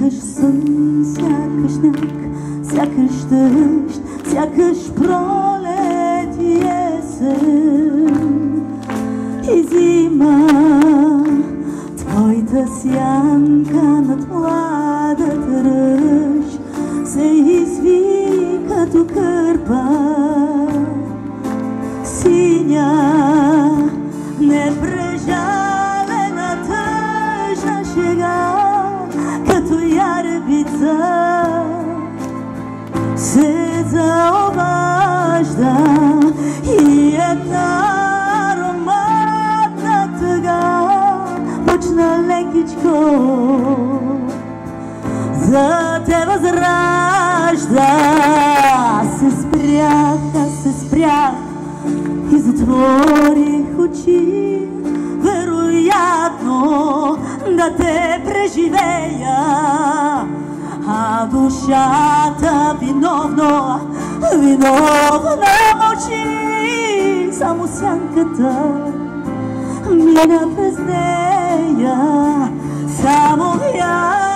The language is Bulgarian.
Сякаш сън, сякаш сняг, сякаш дъжд, сякаш пролет и есен и зима. Твоята сянка над младата ръж се изви като кърпа синя, непрежалена тъжна шега, като ярбица се заобажда и една ароматна тъга почна лекичко за те възражда. Се спрях и затворих очи, вероятно да те преживея, а душата виновно мълчи. Само сянката мина през нея, само я